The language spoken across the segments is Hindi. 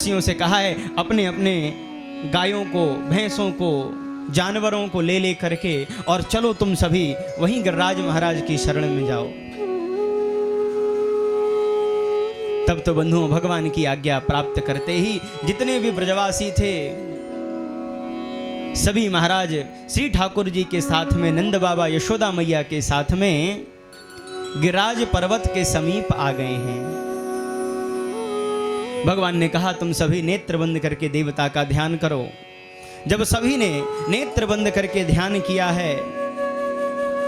वासियों से कहा है अपने अपने गायों को, भैंसों को, जानवरों को ले ले करके और चलो तुम सभी वहीं गिरिराज महाराज की शरण में जाओ। तब तो बंधुओं भगवान की आज्ञा प्राप्त करते ही जितने भी ब्रजवासी थे सभी महाराज श्री ठाकुर जी के साथ में, नंद बाबा यशोदा मैया के साथ में गिरिराज पर्वत के समीप आ गए हैं। भगवान ने कहा तुम सभी नेत्र बंद करके देवता का ध्यान करो। जब सभी ने नेत्र बंद करके ध्यान किया है,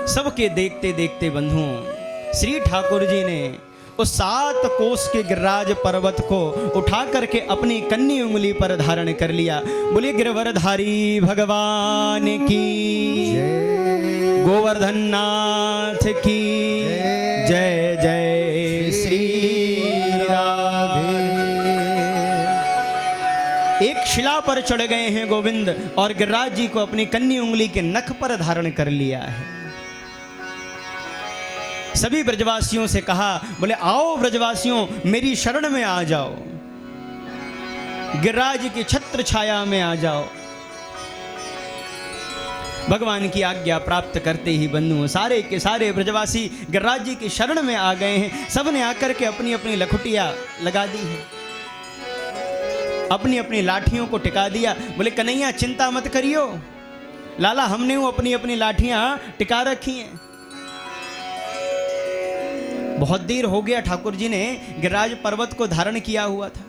सबके देखते देखते बंधुओं श्री ठाकुर जी ने उस 7 कोस के गिरिराज पर्वत को उठा करके अपनी कन्नी उंगली पर धारण कर लिया। बोले गिरवरधारी भगवान की जय, गोवर्धन नाथ की जय जय श्री राधे। एक शिला पर चढ़ गए हैं गोविंद और गिरिराज जी को अपनी कन्नी उंगली के नख पर धारण कर लिया है। सभी ब्रजवासियों से कहा, बोले आओ ब्रजवासियों मेरी शरण में आ जाओ, गिरिराज की छत्र छाया में आ जाओ। भगवान की आज्ञा प्राप्त करते ही बंधुओं सारे के सारे ब्रजवासी गिरिराज जी की शरण में आ गए हैं। सबने आकर के अपनी अपनी लखुटिया लगा दी है, अपनी अपनी लाठियों को टिका दिया। बोले कन्हैया चिंता मत करियो लाला, हमने वो अपनी अपनी लाठियां टिका रखी हैं। बहुत देर हो गया ठाकुर जी ने गिरिराज पर्वत को धारण किया हुआ था।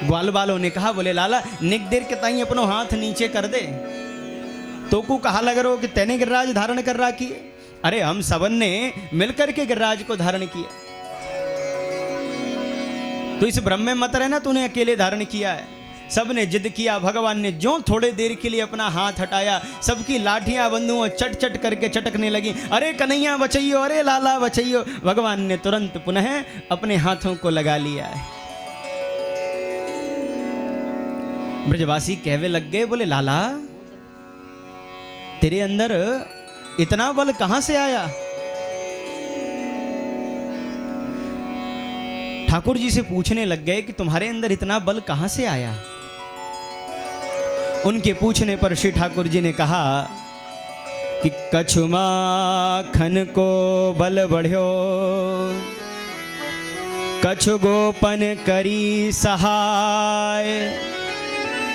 ग्वाल वालों ने कहा, बोले लाला निक देर के ताई अपनो हाथ नीचे कर दे, तो को कहा लग रहा हो कि तेने गिरिराज धारण कर रहा किए। अरे हम सबन ने मिलकर के गिरिराज को धारण किया, तो इस भ्रम में मत रहना तूने अकेले धारण किया है। सब ने जिद किया, भगवान ने जो थोड़े देर के लिए अपना हाथ हटाया, सबकी लाठियां बंधुओं चट चट करके चटकने लगी। अरे कन्हैया बचाइयो, अरे लाला बचाइयो। भगवान ने तुरंत पुनः अपने हाथों को लगा लिया है। ब्रजवासी कहवे लग गए, बोले लाला तेरे अंदर इतना बल कहां से आया? ठाकुर जी से पूछने लग गए कि तुम्हारे अंदर इतना बल कहां से आया? उनके पूछने पर श्री ठाकुर जी ने कहा कि कछु माखन को बल बढ़्यो, कछु गोपन करी सहाय,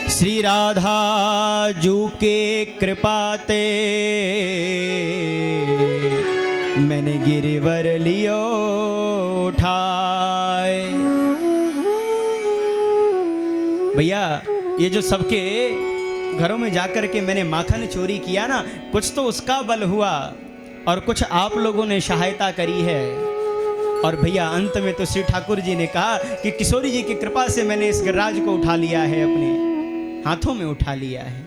श्री राधा जू के कृपाते मैंने गिरिवर लियो उठाए। भैया ये जो सबके घरों में जाकर के मैंने माखन चोरी किया ना, कुछ तो उसका बल हुआ और कुछ आप लोगों ने सहायता करी है। और भैया अंत में तो श्री ठाकुर जी ने कहा कि किशोरी जी की कृपा से मैंने इस गिरिराज को उठा लिया है, अपने हाथों में उठा लिया है।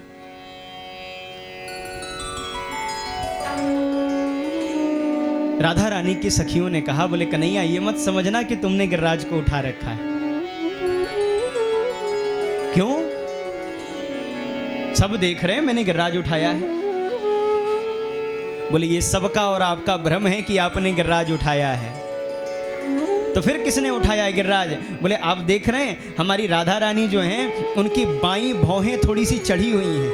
राधा रानी की सखियों ने कहा, बोले कन्हैया ये मत समझना कि तुमने गिरिराज को उठा रखा है। क्यों? सब देख रहे हैं मैंने गिरिराज उठाया है। बोले ये सबका और आपका भ्रम है कि आपने गिरिराज उठाया है, तो फिर किसने उठाया है गिरिराज? बोले आप देख रहे हैं हमारी राधा रानी जो हैं उनकी बाईं भौहें थोड़ी सी चढ़ी हुई हैं।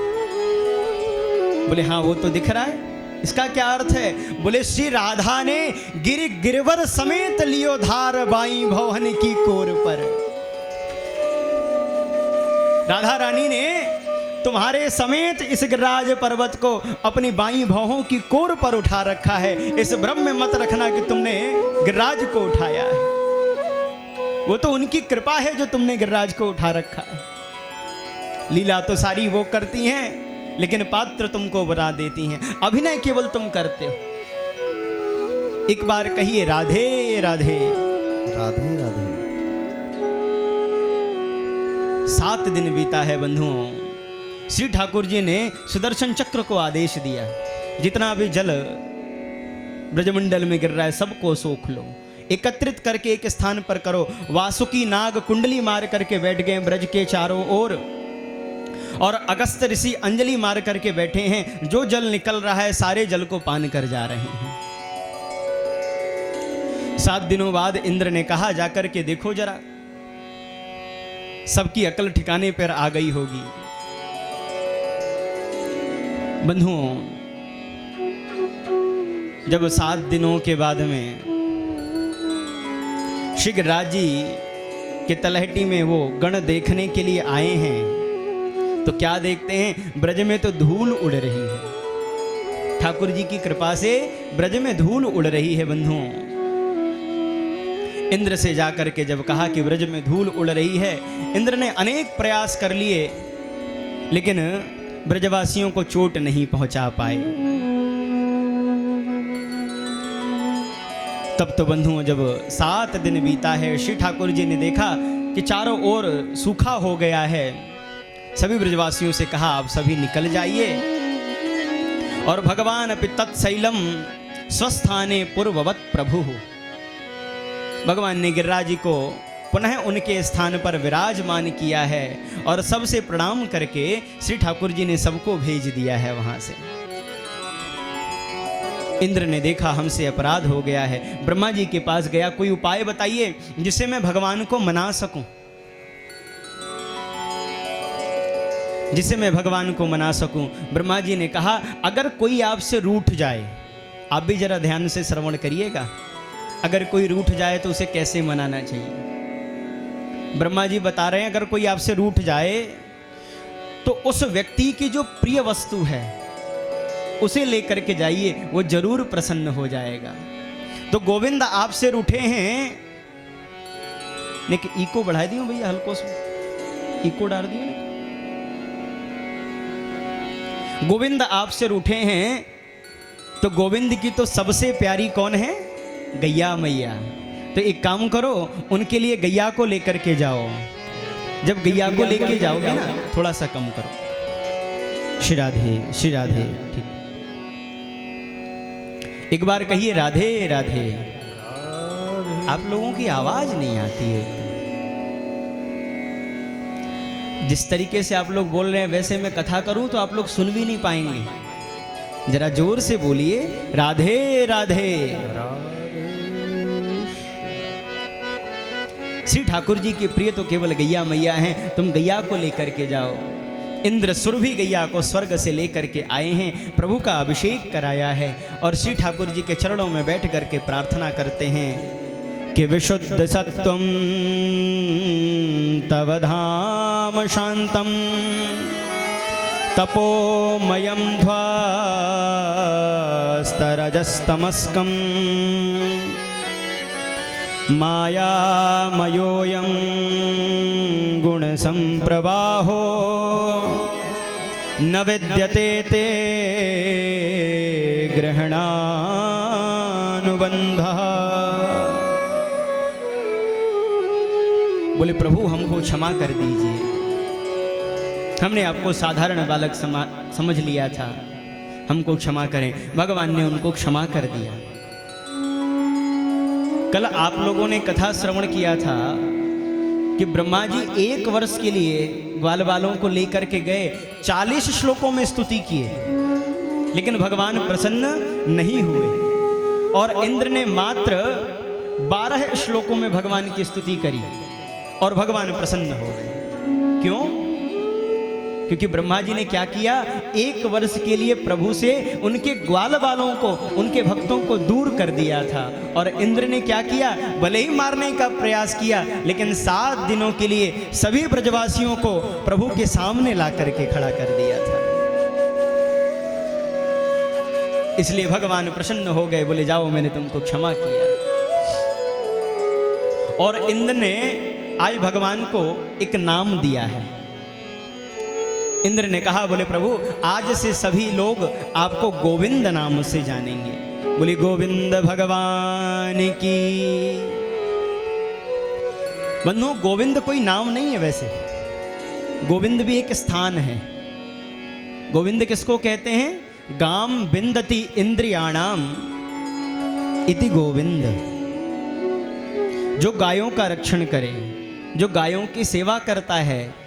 बोले हाँ वो तो दिख रहा है, इसका क्या अर्थ है? बोले श्री राधा ने गिरिवर समेत लियो धार बाईं भौहन की कोर पर। राधा रानी ने तुम्हारे समेत इस गिरिराज पर्वत को अपनी बाईं भौहों की कोर पर उठा रखा है। इस भ्रम में मत रखना कि तुमने गिरिराज को उठाया है, वो तो उनकी कृपा है जो तुमने गिरिराज को उठा रखा है। लीला तो सारी वो करती हैं लेकिन पात्र तुमको बना देती हैं, अभिनय केवल तुम करते हो। एक बार कहिए राधे राधे राधे राधे। 7 दिन बीता है बंधुओं। श्री ठाकुर जी ने सुदर्शन चक्र को आदेश दिया, जितना भी जल ब्रजमंडल में गिर रहा है सबको सोख लो, एकत्रित करके एक स्थान पर करो। वासुकी नाग कुंडली मार करके बैठ गए ब्रज के चारों ओर, और अगस्त ऋषि अंजलि मार करके बैठे हैं। जो जल निकल रहा है सारे जल को पान कर जा रहे हैं। 7 दिनों बाद इंद्र ने कहा जाकर के देखो जरा, सबकी अकल ठिकाने पर आ गई होगी। बंधुओं, जब 7 दिनों के बाद में श्री गिरिराज जी के तलहटी में वो गण देखने के लिए आए हैं, तो क्या देखते हैं? ब्रज में तो धूल उड़ रही है। ठाकुर जी की कृपा से ब्रज में धूल उड़ रही है। बंधुओं, इंद्र से जाकर के जब कहा कि ब्रज में धूल उड़ रही है, इंद्र ने अनेक प्रयास कर लिए, लेकिन ब्रजवासियों को चोट नहीं पहुंचा पाए। तब तो बंधुओं, जब 7 दिन बीता है, श्री ठाकुर जी ने देखा कि चारों ओर सूखा हो गया है। सभी ब्रजवासियों से कहा, आप सभी निकल जाइए। और भगवान अपि तत्शैलम स्वस्थाने पूर्ववत प्रभु, भगवान ने गिरिराज जी को पुनः उनके स्थान पर विराजमान किया है और सबसे प्रणाम करके श्री ठाकुर जी ने सबको भेज दिया है वहां से। इंद्र ने देखा हमसे अपराध हो गया है, ब्रह्मा जी के पास गया, कोई उपाय बताइए जिससे मैं भगवान को मना सकूं, जिससे मैं भगवान को मना सकूं। ब्रह्मा जी ने कहा, अगर कोई आपसे रूठ जाए, आप भी जरा ध्यान से श्रवण करिएगा, अगर कोई रूठ जाए तो उसे कैसे मनाना चाहिए। ब्रह्मा जी बता रहे हैं, अगर कोई आपसे रूठ जाए तो उस व्यक्ति की जो प्रिय वस्तु है उसे लेकर के जाइए, वो जरूर प्रसन्न हो जाएगा। तो गोविंद आपसे रूठे हैं, लेकिन इको बढ़ा दियो भैया, हल्को से इको डाल दियो। गोविंद आपसे रूठे हैं, तो गोविंद की तो सबसे प्यारी कौन है? गैया मैया। तो एक काम करो, उनके लिए गैया को लेकर के जाओ। जब गैया को लेके जाओगे ना, थोड़ा सा कम करो। श्री राधे, श्री राधे। ठीक, एक बार कहिए राधे राधे। आप लोगों की आवाज नहीं आती है। जिस तरीके से आप लोग बोल रहे हैं वैसे मैं कथा करूं तो आप लोग सुन भी नहीं पाएंगे। जरा जोर से बोलिए, राधे राधे। श्री ठाकुर जी के प्रिय तो केवल गैया मैया हैं, तुम गैया को लेकर के जाओ। इंद्र सुर भी गैया को स्वर्ग से लेकर के आए हैं, प्रभु का अभिषेक कराया है और श्री ठाकुर जी के चरणों में बैठ करके प्रार्थना करते हैं कि विशुद्ध सत्वं तव धाम शांतम तपोमयं ध्वास्तरजस्तमस्कं मायामयोऽयं गुणसंप्रवाहो न विद्यते ते ग्रहणानुबंधः। बोले प्रभु हमको क्षमा कर दीजिए, हमने आपको साधारण बालक समझ लिया था, हमको क्षमा करें। भगवान ने उनको क्षमा कर दिया। कल आप लोगों ने कथा श्रवण किया था कि ब्रह्मा जी 1 वर्ष के लिए ग्वाल बालों को लेकर के गए, 40 श्लोकों में स्तुति किए, लेकिन भगवान प्रसन्न नहीं हुए और इंद्र ने मात्र 12 श्लोकों में भगवान की स्तुति करी और भगवान प्रसन्न हो गए। क्यों? क्योंकि ब्रह्मा जी ने क्या किया, 1 वर्ष के लिए प्रभु से उनके ग्वाल बालों को, उनके भक्तों को दूर कर दिया था। और इंद्र ने क्या किया, भले ही मारने का प्रयास किया, लेकिन 7 दिनों के लिए सभी ब्रजवासियों को प्रभु के सामने ला करके खड़ा कर दिया था। इसलिए भगवान प्रसन्न हो गए, बोले जाओ मैंने तुमको क्षमा किया। और इंद्र ने आज भगवान को एक नाम दिया है। इंद्र ने कहा, बोले प्रभु आज से सभी लोग आपको गोविंद नाम से जानेंगे। बोले गोविंद भगवान की। बंधु, गोविंद कोई नाम नहीं है, वैसे गोविंद भी एक स्थान है। गोविंद किसको कहते हैं? गाम बिंदति इंद्रियाणाम इति गोविंद। जो गायों का रक्षण करे, जो गायों की सेवा करता है,